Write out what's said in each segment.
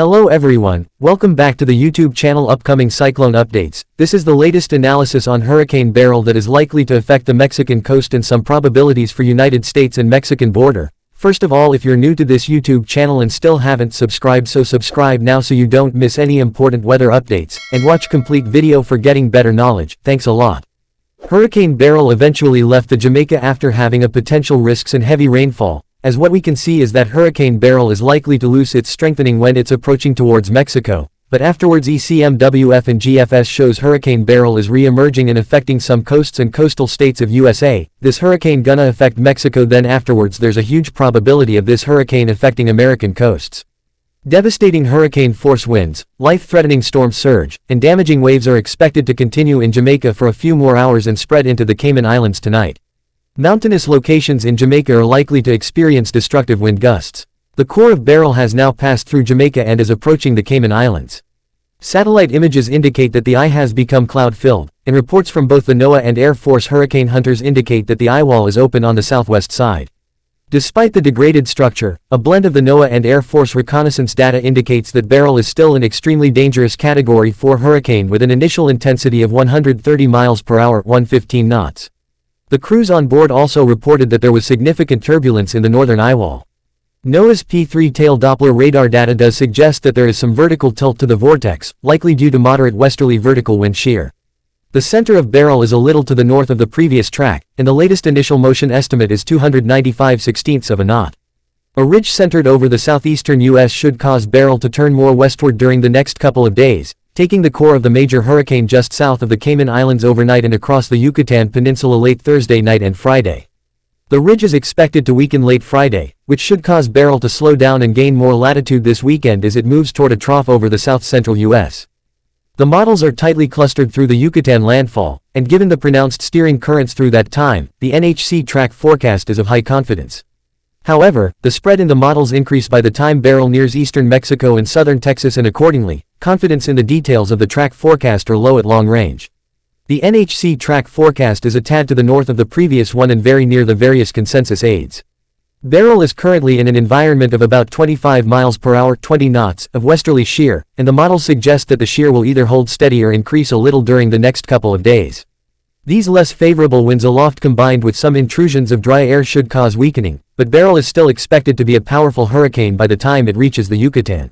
Hello everyone, welcome back to the YouTube channel Upcoming Cyclone Updates. This is the latest analysis on Hurricane Beryl that is likely to affect the Mexican coast and some probabilities for United States and Mexican border. First of all, if you're new to this YouTube channel and still haven't subscribed, so subscribe now so you don't miss any important weather updates, and watch complete video for getting better knowledge. Thanks a lot. Hurricane Beryl eventually left the Jamaica after having a potential risks and heavy rainfall, as what we can see is that Hurricane Beryl is likely to lose its strengthening when it's approaching towards Mexico, but afterwards ECMWF and GFS shows Hurricane Beryl is re-emerging and affecting some coasts and coastal states of USA. This hurricane gonna affect Mexico, then afterwards there's a huge probability of this hurricane affecting American coasts. Devastating hurricane force winds, life-threatening storm surge, and damaging waves are expected to continue in Jamaica for a few more hours and spread into the Cayman Islands tonight. Mountainous locations in Jamaica are likely to experience destructive wind gusts. The core of Beryl has now passed through Jamaica and is approaching the Cayman Islands. Satellite images indicate that the eye has become cloud-filled, and reports from both the NOAA and Air Force hurricane hunters indicate that the eye wall is open on the southwest side. Despite the degraded structure, a blend of the NOAA and Air Force reconnaissance data indicates that Beryl is still an extremely dangerous Category 4 hurricane with an initial intensity of 130 miles per hour, 115 knots. The crews on board also reported that there was significant turbulence in the northern eye wall. NOAA's P3 tail Doppler radar data does suggest that there is some vertical tilt to the vortex, likely due to moderate westerly vertical wind shear. The center of Beryl is a little to the north of the previous track, and the latest initial motion estimate is 295/16 of a knot. A ridge centered over the southeastern U.S. should cause Beryl to turn more westward during the next couple of days, taking the core of the major hurricane just south of the Cayman Islands overnight and across the Yucatan Peninsula late Thursday night and Friday. The ridge is expected to weaken late Friday, which should cause Beryl to slow down and gain more latitude this weekend as it moves toward a trough over the south-central U.S. The models are tightly clustered through the Yucatan landfall, and given the pronounced steering currents through that time, the NHC track forecast is of high confidence. However, the spread in the models increase by the time Beryl nears eastern Mexico and southern Texas, and accordingly, confidence in the details of the track forecast are low at long range. The NHC track forecast is a tad to the north of the previous one and very near the various consensus aids. Beryl is currently in an environment of about 25 miles per hour, 20 knots, of westerly shear, and the models suggest that the shear will either hold steady or increase a little during the next couple of days. These less favorable winds aloft combined with some intrusions of dry air should cause weakening, but Beryl is still expected to be a powerful hurricane by the time it reaches the Yucatan.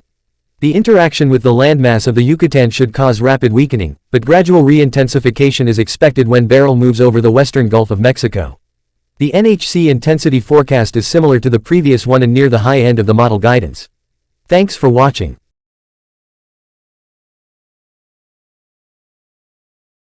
The interaction with the landmass of the Yucatan should cause rapid weakening, but gradual re-intensification is expected when Beryl moves over the western Gulf of Mexico. The NHC intensity forecast is similar to the previous one and near the high end of the model guidance. Thanks for watching.